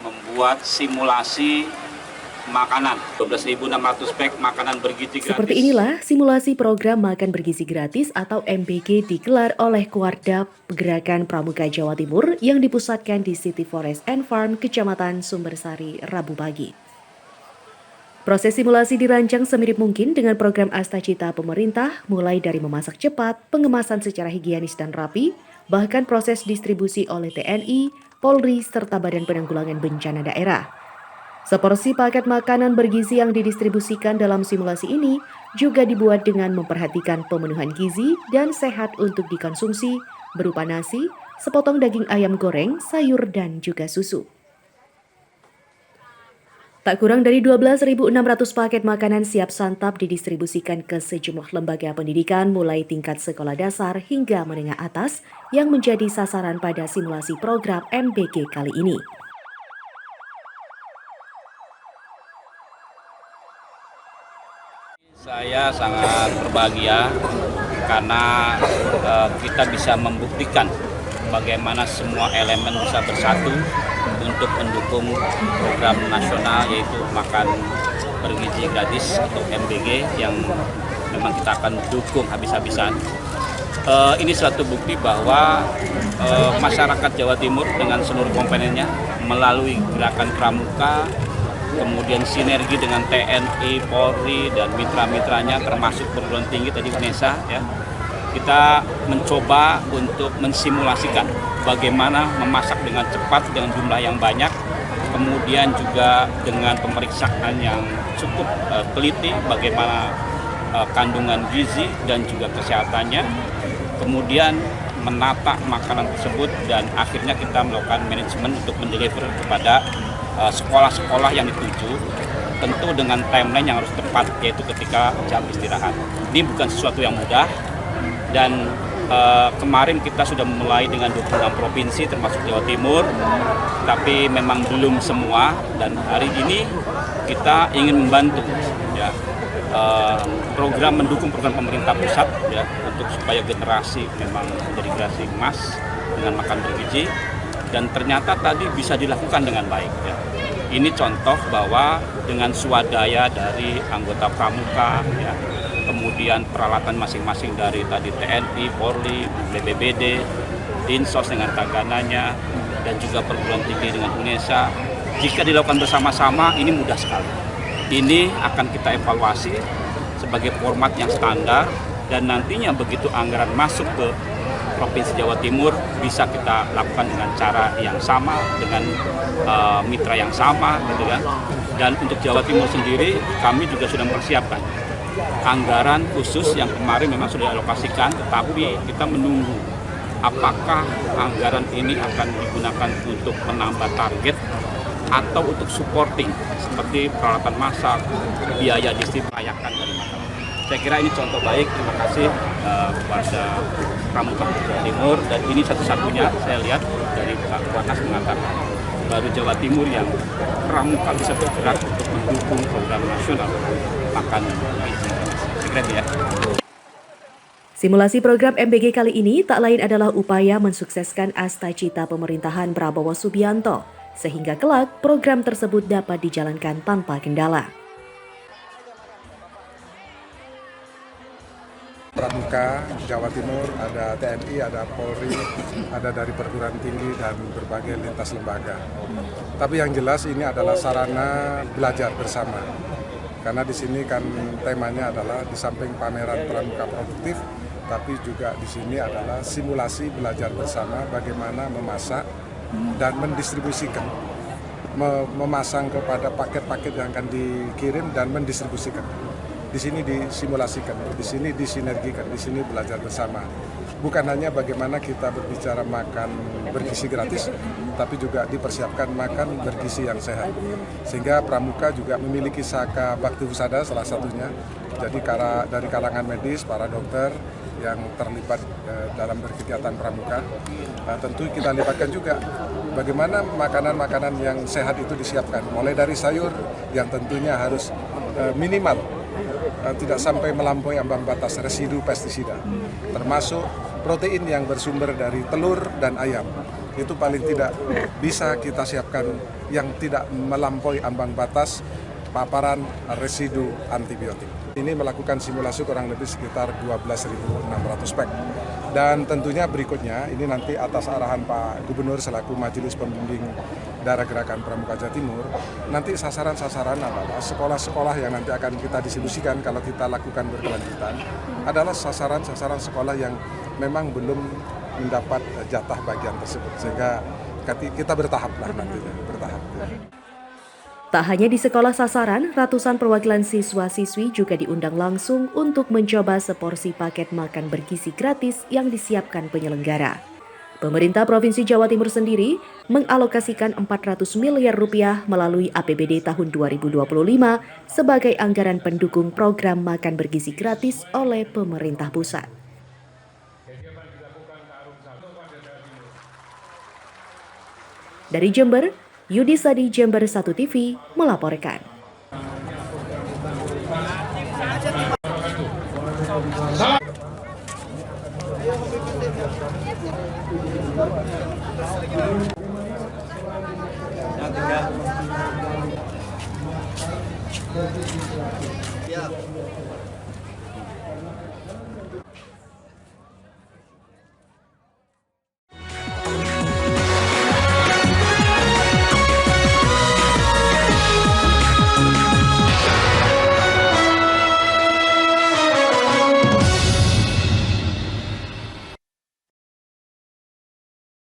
membuat simulasi makanan 12.600 pack makanan bergizi gratis. Seperti inilah simulasi program makan bergizi gratis atau MBG digelar oleh Kuarda Gerakan Pramuka Jawa Timur yang dipusatkan di City Forest and Farm, Kecamatan Sumbersari, Rabu pagi. Proses simulasi dirancang semirip mungkin dengan program Astacita pemerintah, mulai dari memasak cepat, pengemasan secara higienis dan rapi, bahkan proses distribusi oleh TNI, Polri, serta Badan Penanggulangan Bencana Daerah. Seporsi paket makanan bergizi yang didistribusikan dalam simulasi ini juga dibuat dengan memperhatikan pemenuhan gizi dan sehat untuk dikonsumsi, berupa nasi, sepotong daging ayam goreng, sayur, dan juga susu. Tak kurang dari 12.600 paket makanan siap santap didistribusikan ke sejumlah lembaga pendidikan mulai tingkat sekolah dasar hingga menengah atas yang menjadi sasaran pada simulasi program MBG kali ini. Saya sangat berbahagia karena kita bisa membuktikan bagaimana semua elemen bisa bersatu untuk mendukung program nasional yaitu makan bergizi gratis atau MBG yang memang kita akan dukung habis-habisan. Ini suatu bukti bahwa masyarakat Jawa Timur dengan seluruh komponennya melalui gerakan pramuka, kemudian sinergi dengan TNI, Polri, dan mitra-mitranya termasuk perguruan tinggi tadi UNESA, ya, kita mencoba untuk mensimulasikan bagaimana memasak dengan cepat dengan jumlah yang banyak, kemudian juga dengan pemeriksaan yang cukup teliti bagaimana kandungan gizi dan juga kesehatannya, kemudian menata makanan tersebut dan akhirnya kita melakukan manajemen untuk mendeliver kepada sekolah-sekolah yang dituju, tentu dengan timeline yang harus tepat, yaitu ketika jam istirahat. Ini bukan sesuatu yang mudah, dan kemarin kita sudah mulai dengan 26 provinsi termasuk Jawa Timur, tapi memang belum semua, dan hari ini kita ingin membantu ya, program mendukung program pemerintah pusat ya, untuk supaya generasi memang menjadi generasi emas dengan makan bergizi. Dan ternyata tadi bisa dilakukan dengan baik. Ya. Ini contoh bahwa dengan swadaya dari anggota pramuka, ya, kemudian peralatan masing-masing dari tadi TNI, Polri, BPBD, Dinsos dengan tagananya, dan juga perguruan tinggi dengan UNESA. Jika dilakukan bersama-sama, ini mudah sekali. Ini akan kita evaluasi sebagai format yang standar, dan nantinya begitu anggaran masuk ke Provinsi Jawa Timur bisa kita lakukan dengan cara yang sama, dengan mitra yang sama, gitu kan. Dan untuk Jawa Timur sendiri, kami juga sudah mempersiapkan anggaran khusus yang kemarin memang sudah dialokasikan, tetapi kita menunggu apakah anggaran ini akan digunakan untuk menambah target atau untuk supporting seperti peralatan masak, biaya distribusi layakan dari makanan. Saya kira ini contoh baik. Terima kasih kepada Pramuka Jawa Timur, dan ini satu-satunya saya lihat dari Pak Kuarnas mengatakan baru Jawa Timur yang pramuka bisa bergerak untuk mendukung program nasional makan bergizi. Keren ya. Simulasi program MBG kali ini tak lain adalah upaya mensukseskan Astacita pemerintahan Prabowo Subianto, sehingga kelak program tersebut dapat dijalankan tanpa kendala. Pramuka Jawa Timur, ada TNI, ada Polri, ada dari perguruan tinggi dan berbagai lintas lembaga. Tapi yang jelas ini adalah sarana belajar bersama. Karena di sini kan temanya adalah di samping pameran pramuka produktif, tapi juga di sini adalah simulasi belajar bersama bagaimana memasak dan mendistribusikan. Memasang kepada paket-paket yang akan dikirim dan mendistribusikan. Di sini disimulasikan, di sini disinergikan, di sini belajar bersama. Bukan hanya bagaimana kita berbicara makan bergizi gratis, tapi juga dipersiapkan makan bergizi yang sehat. Sehingga pramuka juga memiliki saka bakti husada salah satunya. Jadi dari kalangan medis, para dokter yang terlibat dalam berkegiatan pramuka, tentu kita libatkan juga bagaimana makanan-makanan yang sehat itu disiapkan. Mulai dari sayur yang tentunya harus minimal tidak sampai melampaui ambang batas residu pestisida, termasuk protein yang bersumber dari telur dan ayam. itu paling tidak bisa kita siapkan yang tidak melampaui ambang batas paparan residu antibiotik. Ini melakukan simulasi kurang lebih sekitar 12.600 spek. Dan tentunya berikutnya, ini nanti atas arahan Pak Gubernur selaku Majelis Pembimbing Daerah Gerakan Pramuka Jawa Timur, nanti sasaran-sasaran adalah sekolah-sekolah yang nanti akan kita distribusikan kalau kita lakukan berkelanjutan, adalah sasaran-sasaran sekolah yang memang belum mendapat jatah bagian tersebut. Sehingga kita bertahap lah nantinya, bertahap. Tak hanya di sekolah sasaran, ratusan perwakilan siswa-siswi juga diundang langsung untuk mencoba seporsi paket makan bergizi gratis yang disiapkan penyelenggara. Pemerintah Provinsi Jawa Timur sendiri mengalokasikan 400 miliar rupiah melalui APBD tahun 2025 sebagai anggaran pendukung program makan bergizi gratis oleh pemerintah pusat. Dari Jember, Yudi Sadi, Jember 1 TV melaporkan. Ya.